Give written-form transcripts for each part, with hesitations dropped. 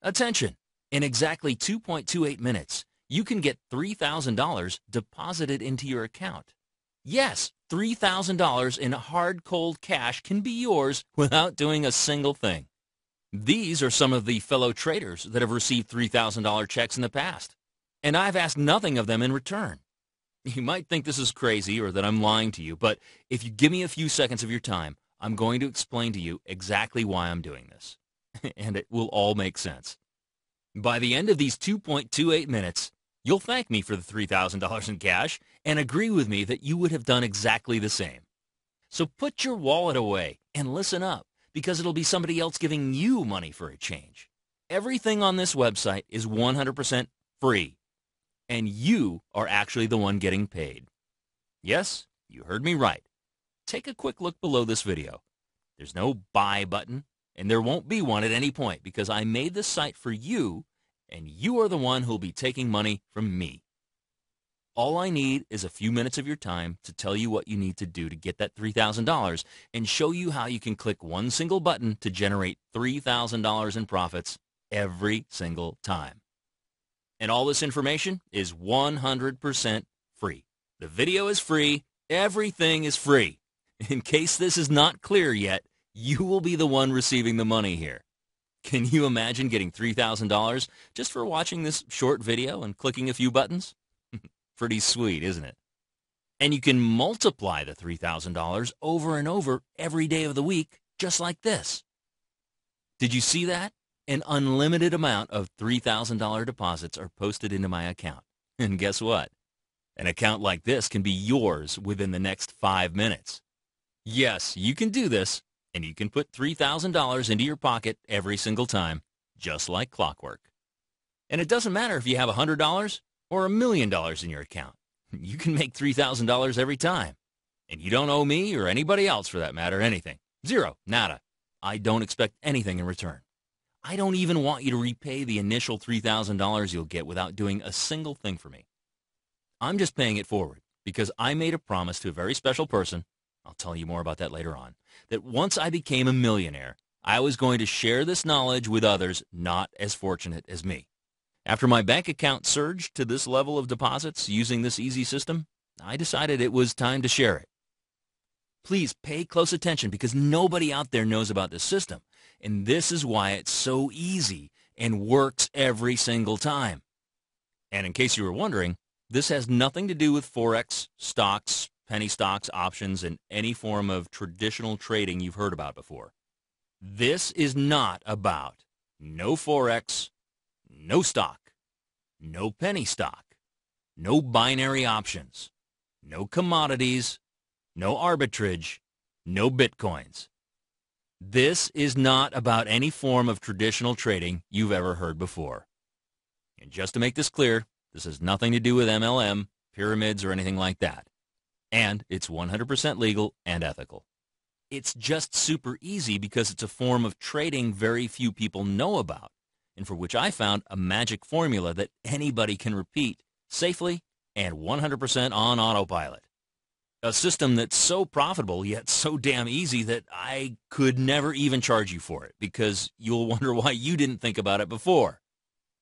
Attention! In exactly 2.28 minutes, you can get $3,000 deposited into your account. Yes, $3,000 in hard, cold cash can be yours without doing a single thing. These are some of the fellow traders that have received $3,000 checks in the past, and I've asked nothing of them in return. You might think this is crazy or that I'm lying to you, but if you give me a few seconds of your time, I'm going to explain to you exactly why I'm doing this, and it will all make sense. By the end of these 2.28 minutes, you'll thank me for the $3,000 in cash and agree with me that you would have done exactly the same. So put your wallet away and listen up, because it'll be somebody else giving you money for a change. Everything on this website is 100% free, and you are actually the one getting paid. Yes, you heard me right. Take a quick look below this video. There's no buy button, and there won't be one at any point because I made this site for you, and you are the one who'll be taking money from me. All I need is a few minutes of your time to tell you what you need to do to get that $3,000 and show you how you can click one single button to generate $3,000 in profits every single time. And all this information is 100% free. The video is free. Everything is free. In case this is not clear yet, you will be the one receiving the money here. Can you imagine getting $3,000 just for watching this short video and clicking a few buttons? Pretty sweet, isn't it? And you can multiply the $3,000 over and over every day of the week, just like this. Did you see that? An unlimited amount of $3,000 deposits are posted into my account. And guess what? An account like this can be yours within the next 5 minutes. Yes, you can do this, and you can put $3,000 into your pocket every single time, just like clockwork. And it doesn't matter if you have $100 or $1 million in your account. You can make $3,000 every time. And you don't owe me or anybody else, for that matter, anything. Zero. Nada. I don't expect anything in return. I don't even want you to repay the initial $3,000 you'll get without doing a single thing for me. I'm just paying it forward because I made a promise to a very special person, I'll tell you more about that later on, that once I became a millionaire, I was going to share this knowledge with others not as fortunate as me. After my bank account surged to this level of deposits using this easy system, I decided it was time to share it. Please pay close attention because nobody out there knows about this system, and this is why it's so easy and works every single time. And in case you were wondering, this has nothing to do with Forex, stocks, penny stocks, options, and any form of traditional trading you've heard about before. This is not about no Forex, no stock, no penny stock, no binary options, no commodities, no arbitrage, no bitcoins. This is not about any form of traditional trading you've ever heard before. And just to make this clear, this has nothing to do with MLM, pyramids, or anything like that. And it's 100% legal and ethical. It's just super easy because it's a form of trading very few people know about, and for which I found a magic formula that anybody can repeat safely and 100% on autopilot. A system that's so profitable yet so damn easy that I could never even charge you for it because you'll wonder why you didn't think about it before.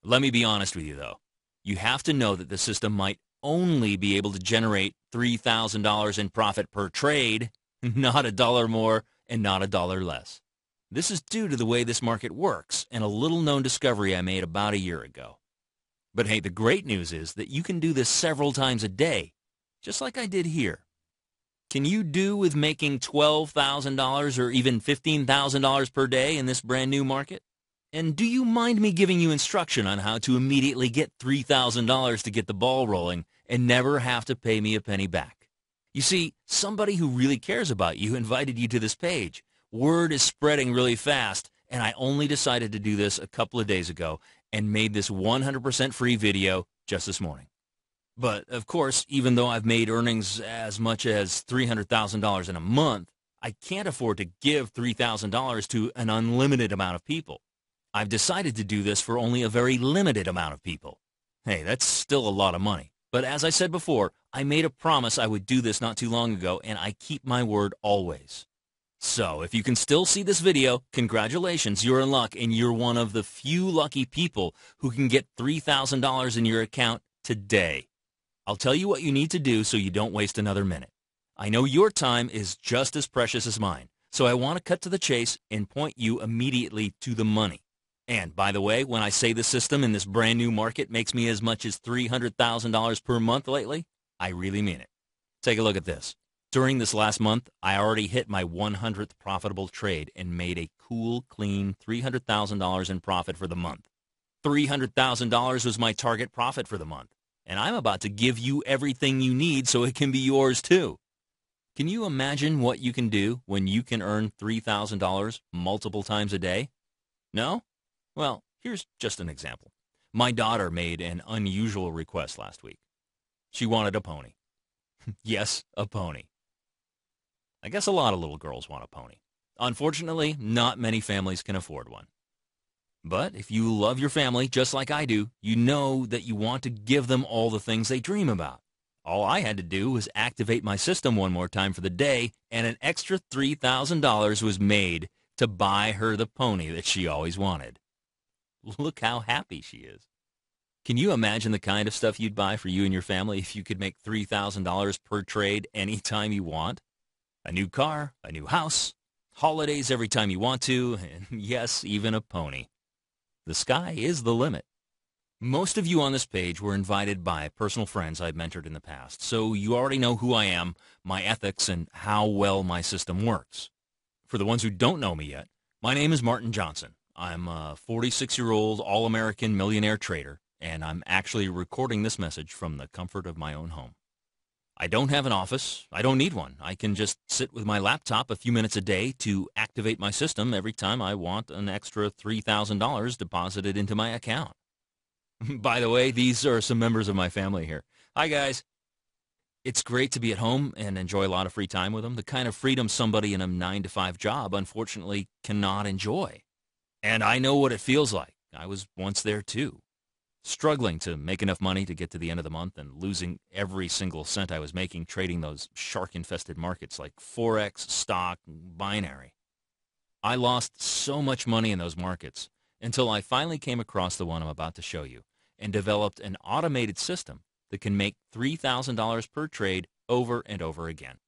Let me be honest with you, though. You have to know that the system might only be able to generate $3,000 in profit per trade, not $1 more and not $1 less. This is due to the way this market works and a little-known discovery I made about a year ago. But hey, the great news is that you can do this several times a day, just like I did here. Can you do with making $12,000 or even $15,000 per day in this brand new market? And do you mind me giving you instruction on how to immediately get $3,000 to get the ball rolling and never have to pay me a penny back? You see, somebody who really cares about you invited you to this page. Word is spreading really fast, and I only decided to do this a couple of days ago and made this 100% free video just this morning. But, of course, even though I've made earnings as much as $300,000 in a month, I can't afford to give $3,000 to an unlimited amount of people. I've decided to do this for only a very limited amount of people. Hey, that's still a lot of money. But as I said before, I made a promise I would do this not too long ago, and I keep my word always. So, if you can still see this video, congratulations, you're in luck, and you're one of the few lucky people who can get $3,000 in your account today. I'll tell you what you need to do so you don't waste another minute. I know your time is just as precious as mine, so I want to cut to the chase and point you immediately to the money. And, by the way, when I say the system in this brand new market makes me as much as $300,000 per month lately, I really mean it. Take a look at this. During this last month, I already hit my 100th profitable trade and made a cool, clean $300,000 in profit for the month. $300,000 was my target profit for the month, and I'm about to give you everything you need so it can be yours too. Can you imagine what you can do when you can earn $3,000 multiple times a day? No? Well, here's just an example. My daughter made an unusual request last week. She wanted a pony. Yes, a pony. I guess a lot of little girls want a pony. Unfortunately, not many families can afford one. But if you love your family just like I do, you know that you want to give them all the things they dream about. All I had to do was activate my system one more time for the day, and an extra $3,000 was made to buy her the pony that she always wanted. Look how happy she is. Can you imagine the kind of stuff you'd buy for you and your family if you could make $3,000 per trade anytime you want? A new car, a new house, holidays every time you want to, and yes, even a pony. The sky is the limit. Most of you on this page were invited by personal friends I've mentored in the past, so you already know who I am, my ethics, and how well my system works. For the ones who don't know me yet, my name is Martin Johnson. I'm a 46-year-old all-American millionaire trader, and I'm actually recording this message from the comfort of my own home. I don't have an office. I don't need one. I can just sit with my laptop a few minutes a day to activate my system every time I want an extra $3,000 deposited into my account. By the way, these are some members of my family here. Hi, guys. It's great to be at home and enjoy a lot of free time with them, the kind of freedom somebody in a 9-to-5 job unfortunately cannot enjoy. And I know what it feels like. I was once there too. Struggling to make enough money to get to the end of the month and losing every single cent I was making trading those shark-infested markets like Forex, stock, and binary. I lost so much money in those markets until I finally came across the one I'm about to show you and developed an automated system that can make $3,000 per trade over and over again.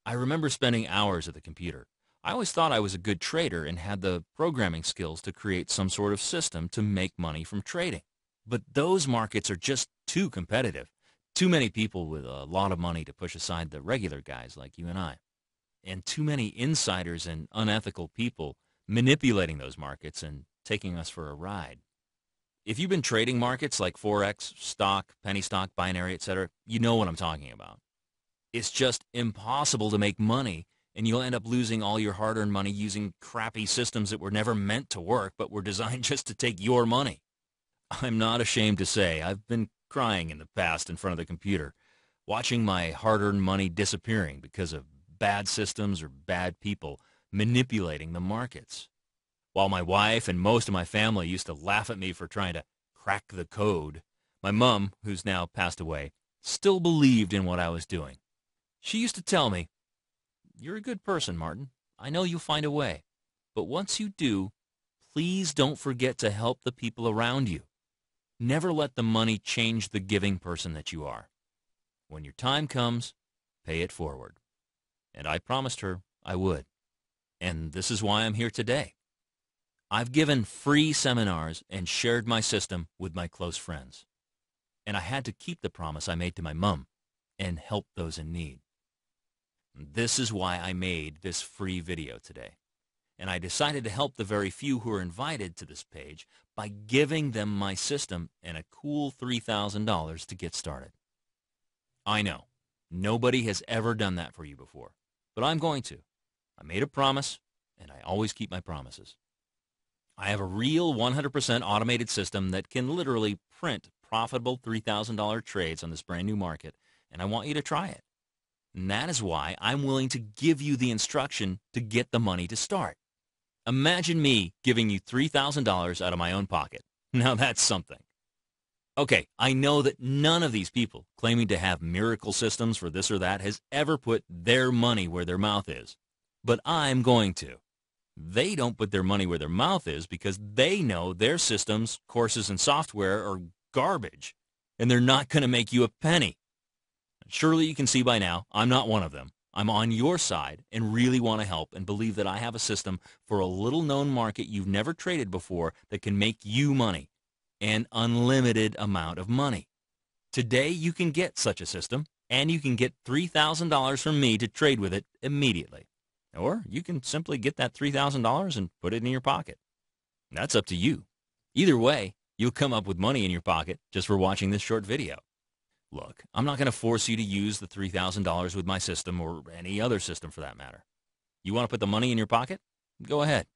I remember spending hours at the computer. I always thought I was a good trader and had the programming skills to create some sort of system to make money from trading. But those markets are just too competitive. Too many people with a lot of money to push aside the regular guys like you and I. And too many insiders and unethical people manipulating those markets and taking us for a ride. If you've been trading markets like Forex, stock, penny stock, binary, etc., you know what I'm talking about. It's just impossible to make money, and you'll end up losing all your hard-earned money using crappy systems that were never meant to work but were designed just to take your money. I'm not ashamed to say I've been crying in the past in front of the computer, watching my hard-earned money disappearing because of bad systems or bad people manipulating the markets. While my wife and most of my family used to laugh at me for trying to crack the code, my mom, who's now passed away, still believed in what I was doing. She used to tell me, "You're a good person, Martin. I know you'll find a way. But once you do, please don't forget to help the people around you. Never let the money change the giving person that you are. When your time comes, pay it forward." And I promised her I would. And this is why I'm here today. I've given free seminars and shared my system with my close friends. And I had to keep the promise I made to my mom and help those in need. This is why I made this free video today. And I decided to help the very few who are invited to this page by giving them my system and a cool $3,000 to get started. I know, nobody has ever done that for you before, but I'm going to. I made a promise, and I always keep my promises. I have a real 100% automated system that can literally print profitable $3,000 trades on this brand new market, and I want you to try it. And that is why I'm willing to give you the instruction to get the money to start. Imagine me giving you $3,000 out of my own pocket. Now that's something. Okay, I know that none of these people claiming to have miracle systems for this or that has ever put their money where their mouth is. but I'm going to. They don't put their money where their mouth is because they know their systems, courses, and software are garbage, and they're not going to make you a penny. Surely you can see by now I'm not one of them. I'm on your side and really want to help and believe that I have a system for a little-known market you've never traded before that can make you money, an unlimited amount of money. Today you can get such a system, and you can get $3,000 from me to trade with it immediately. Or you can simply get that $3,000 and put it in your pocket. That's up to you. Either way, you'll come up with money in your pocket just for watching this short video. Look, I'm not going to force you to use the $3,000 with my system or any other system for that matter. You want to put the money in your pocket? Go ahead.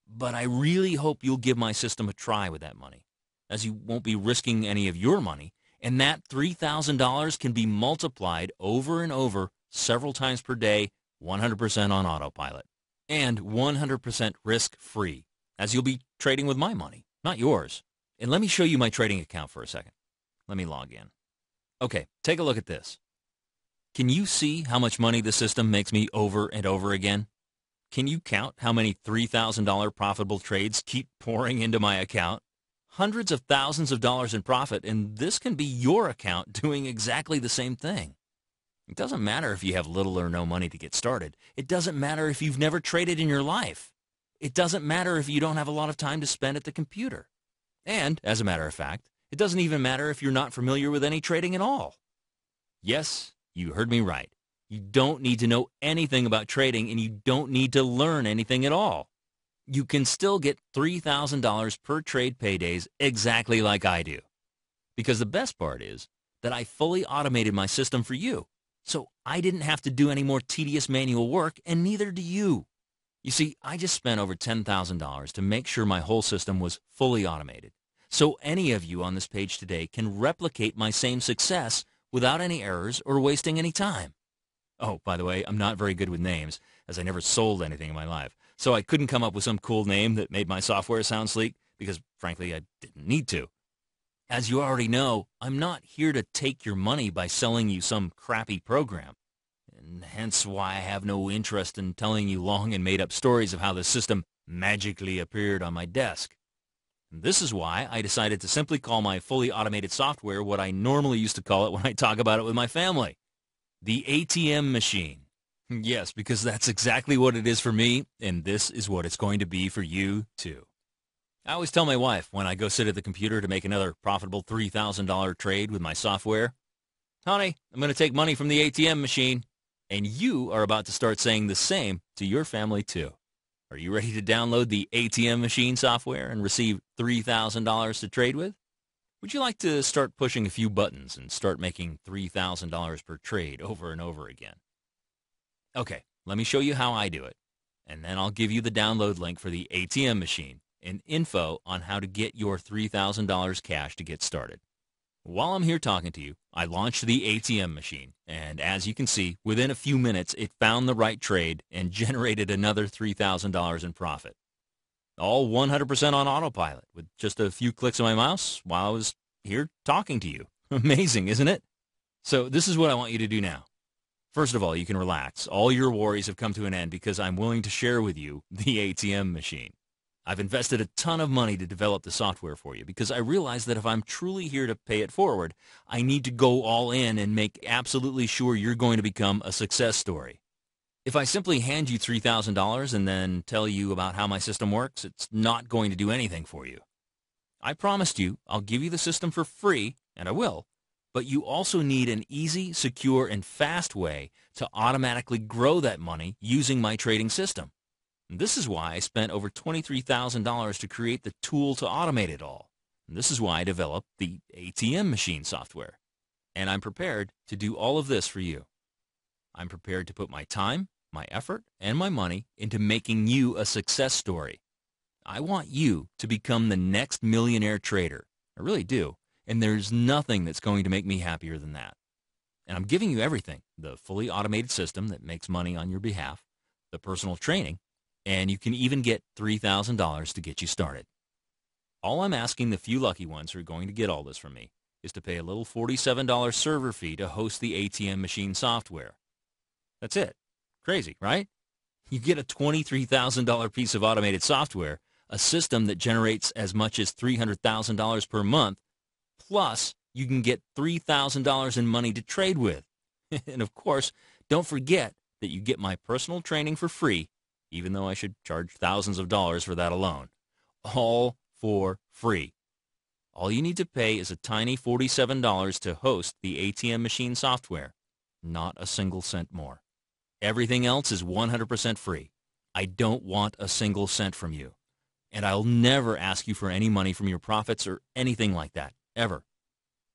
But I really hope you'll give my system a try with that money, as you won't be risking any of your money, and that $3,000 can be multiplied over and over several times per day, 100% on autopilot, and 100% risk-free, as you'll be trading with my money, not yours. And let me show you my trading account for a second. Let me log in. Okay, take a look at this. Can you see how much money the system makes me over and over again? Can you count how many $3,000 profitable trades keep pouring into my account? Hundreds of thousands of dollars in profit, and this can be your account doing exactly the same thing. It doesn't matter if you have little or no money to get started. It doesn't matter if you've never traded in your life. It doesn't matter if you don't have a lot of time to spend at the computer. And, as a matter of fact, it doesn't even matter if you're not familiar with any trading at all. Yes, you heard me right. You don't need to know anything about trading, and you don't need to learn anything at all. You can still get $3,000 per trade paydays exactly like I do. Because the best part is that I fully automated my system for you. So I didn't have to do any more tedious manual work, and neither do you. You see, I just spent over $10,000 to make sure my whole system was fully automated. So any of you on this page today can replicate my same success without any errors or wasting any time. Oh, by the way, I'm not very good with names, as I never sold anything in my life. So I couldn't come up with some cool name that made my software sound sleek, because frankly, I didn't need to. As you already know, I'm not here to take your money by selling you some crappy program, and hence why I have no interest in telling you long and made-up stories of how the system magically appeared on my desk. And this is why I decided to simply call my fully automated software what I normally used to call it when I talk about it with my family, the ATM machine. Yes, because that's exactly what it is for me, and this is what it's going to be for you, too. I always tell my wife when I go sit at the computer to make another profitable $3,000 trade with my software, "Honey, I'm going to take money from the ATM machine." And you are about to start saying the same to your family, too. Are you ready to download the ATM machine software and receive $3,000 to trade with? Would you like to start pushing a few buttons and start making $3,000 per trade over and over again? Okay, let me show you how I do it, and then I'll give you the download link for the ATM machine and info on how to get your $3,000 cash to get started. While I'm here talking to you, I launched the ATM machine, and as you can see, within a few minutes, it found the right trade and generated another $3,000 in profit. All 100% on autopilot with just a few clicks of my mouse while I was here talking to you. Amazing, isn't it? So this is what I want you to do now. First of all, you can relax. All your worries have come to an end because I'm willing to share with you the ATM machine. I've invested a ton of money to develop the software for you because I realize that if I'm truly here to pay it forward, I need to go all in and make absolutely sure you're going to become a success story. If I simply hand you $3,000 and then tell you about how my system works, it's not going to do anything for you. I promised you I'll give you the system for free, and I will, but you also need an easy, secure, and fast way to automatically grow that money using my trading system. And this is why I spent over $23,000 to create the tool to automate it all. And this is why I developed the ATM machine software. And I'm prepared to do all of this for you. I'm prepared to put my time, my effort, and my money into making you a success story. I want you to become the next millionaire trader. I really do. And there's nothing that's going to make me happier than that. And I'm giving you everything: the fully automated system that makes money on your behalf, the personal training, and you can even get $3,000 to get you started. All I'm asking the few lucky ones who are going to get all this from me is to pay a little $47 server fee to host the ATM machine software. That's it. Crazy, right? You get a $23,000 piece of automated software, a system that generates as much as $300,000 per month, plus you can get $3,000 in money to trade with. And of course, don't forget that you get my personal training for free, even though I should charge thousands of dollars for that alone. All for free. All you need to pay is a tiny $47 to host the ATM machine software. Not a single cent more. Everything else is 100% free. I don't want a single cent from you. And I'll never ask you for any money from your profits or anything like that, ever.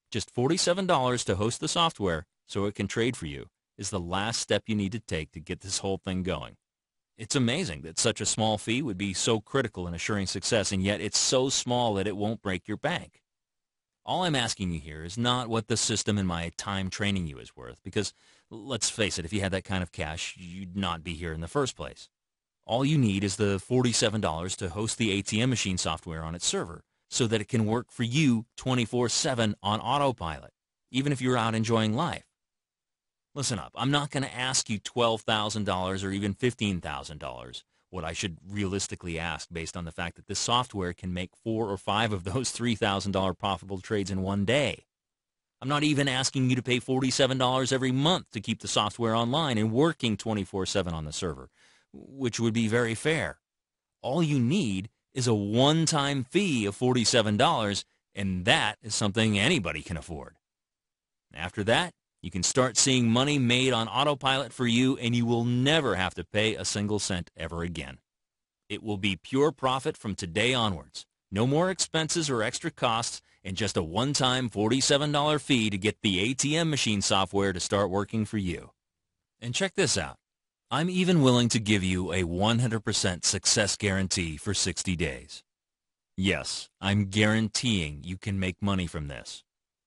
Just $47 to host the software so it can trade for you is the last step you need to take to get this whole thing going. It's amazing that such a small fee would be so critical in assuring success, and yet it's so small that it won't break your bank. All I'm asking you here is not what the system and my time training you is worth, because let's face it, if you had that kind of cash, you'd not be here in the first place. All you need is the $47 to host the ATM machine software on its server so that it can work for you 24/7 on autopilot, even if you're out enjoying life. Listen up, I'm not going to ask you $12,000 or even $15,000, what I should realistically ask based on the fact that this software can make 4 or 5 of those $3,000 profitable trades in one day. I'm not even asking you to pay $47 every month to keep the software online and working 24/7 on the server, which would be very fair. All you need is a one-time fee of $47, and that is something anybody can afford. After that, you can start seeing money made on autopilot for you, and you will never have to pay a single cent ever again. It will be pure profit from today onwards. No more expenses or extra costs, and just a one-time $47 fee to get the ATM machine software to start working for you. And check this out. I'm even willing to give you a 100% success guarantee for 60 days. Yes, I'm guaranteeing you can make money from this.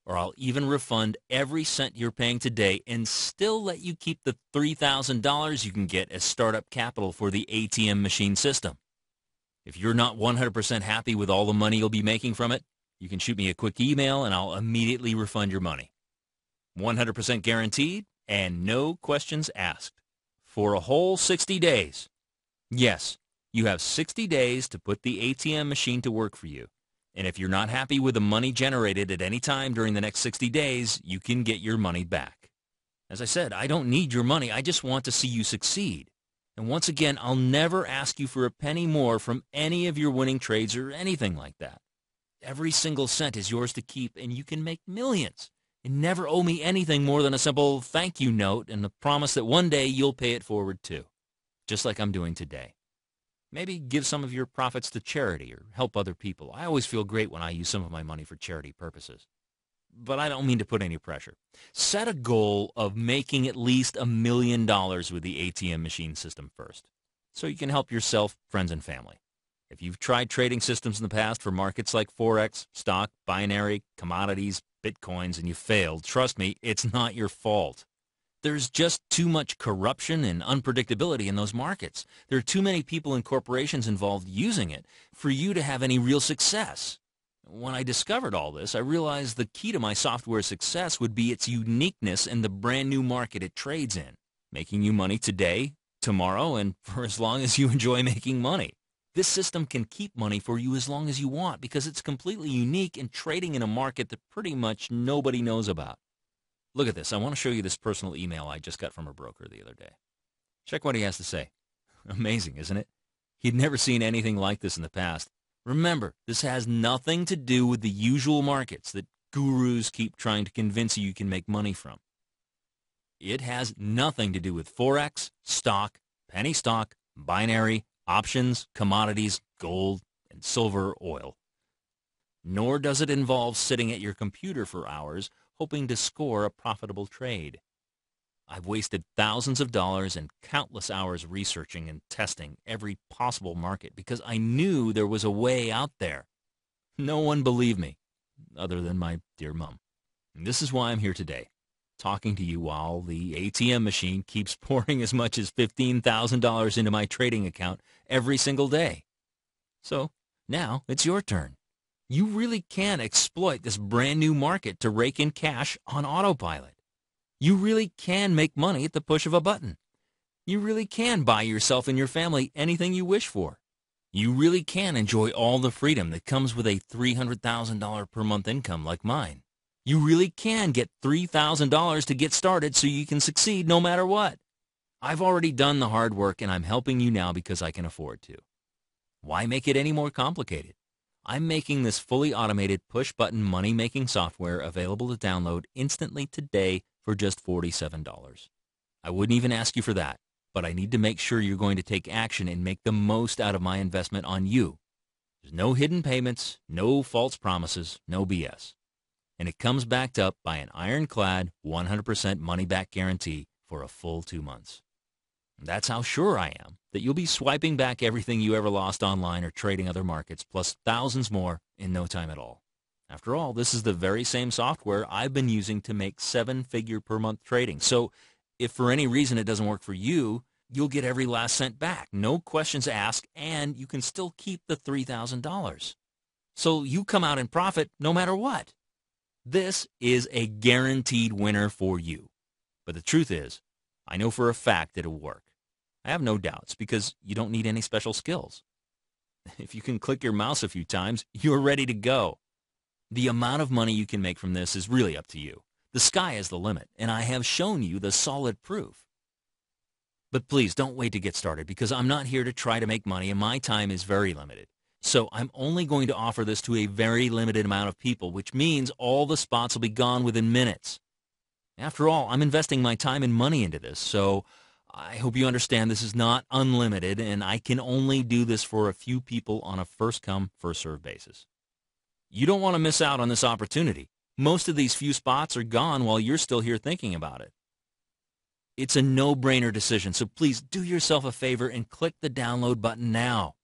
Or I'll even refund every cent you're paying today and still let you keep the $3,000 you can get as startup capital for the ATM machine system. If you're not 100% happy with all the money you'll be making from it, you can shoot me a quick email and I'll immediately refund your money. 100% guaranteed and no questions asked. For a whole 60 days. Yes, you have 60 days to put the ATM machine to work for you. And if you're not happy with the money generated at any time during the next 60 days, you can get your money back. As I said, I don't need your money. I just want to see you succeed. And once again, I'll never ask you for a penny more from any of your winning trades or anything like that. Every single cent is yours to keep, and you can make millions and never owe me anything more than a simple thank you note and the promise that one day you'll pay it forward too, just like I'm doing today. Maybe give some of your profits to charity or help other people. I always feel great when I use some of my money for charity purposes. But I don't mean to put any pressure. Set a goal of making at least $1 million with the ATM machine system first, so you can help yourself, friends, and family. If you've tried trading systems in the past for markets like Forex, stock, binary, commodities, Bitcoins, and you failed, trust me, it's not your fault. There's just too much corruption and unpredictability in those markets. There are too many people and corporations involved using it for you to have any real success. When I discovered all this, I realized the key to my software's success would be its uniqueness in the brand new market it trades in, making you money today, tomorrow, and for as long as you enjoy making money. This system can keep money for you as long as you want because it's completely unique and trading in a market that pretty much nobody knows about. Look at this. I want to show you this personal email I just got from a broker the other day. Check what he has to say. Amazing, isn't it? He'd never seen anything like this in the past. Remember, this has nothing to do with the usual markets that gurus keep trying to convince you can make money from. It has nothing to do with Forex, stock, penny stock, binary, options, commodities, gold, and silver, oil. Nor does it involve sitting at your computer for hours hoping to score a profitable trade. I've wasted thousands of dollars and countless hours researching and testing every possible market because I knew there was a way out there. No one believed me, other than my dear mom. And this is why I'm here today, talking to you while the ATM machine keeps pouring as much as $15,000 into my trading account every single day. So now it's your turn. You really can exploit this brand new market to rake in cash on autopilot. You really can make money at the push of a button. You really can buy yourself and your family anything you wish for. You really can enjoy all the freedom that comes with a $300,000 per month income like mine. You really can get $3,000 to get started so you can succeed no matter what. I've already done the hard work and I'm helping you now because I can afford to. Why make it any more complicated? I'm making this fully automated push-button money-making software available to download instantly today for just $47. I wouldn't even ask you for that, but I need to make sure you're going to take action and make the most out of my investment on you. There's no hidden payments, no false promises, no BS. And it comes backed up by an ironclad 100% money-back guarantee for a full 2 months. That's how sure I am that you'll be swiping back everything you ever lost online or trading other markets, plus thousands more in no time at all. After all, this is the very same software I've been using to make 7-figure per month trading. So if for any reason it doesn't work for you, you'll get every last cent back, no questions asked, and you can still keep the $3,000. So you come out in profit no matter what. This is a guaranteed winner for you. But the truth is, I know for a fact that it'll work. I have no doubts because you don't need any special skills. If you can click your mouse a few times, you're ready to go. The amount of money you can make from this is really up to you. The sky is the limit, and I have shown you the solid proof. But please don't wait to get started because I'm not here to try to make money and my time is very limited. So I'm only going to offer this to a very limited amount of people, which means all the spots will be gone within minutes. After all, I'm investing my time and money into this, so I hope you understand this is not unlimited, and I can only do this for a few people on a first-come, first-served basis. You don't want to miss out on this opportunity. Most of these few spots are gone while you're still here thinking about it. It's a no-brainer decision, so please do yourself a favor and click the download button now.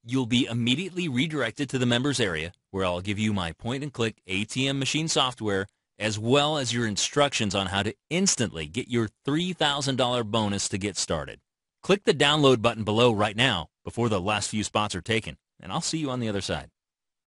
You'll be immediately redirected to the members area where I'll give you my point-and-click ATM machine software as well as your instructions on how to instantly get your $3,000 bonus to get started. Click the download button below right now before the last few spots are taken, and I'll see you on the other side.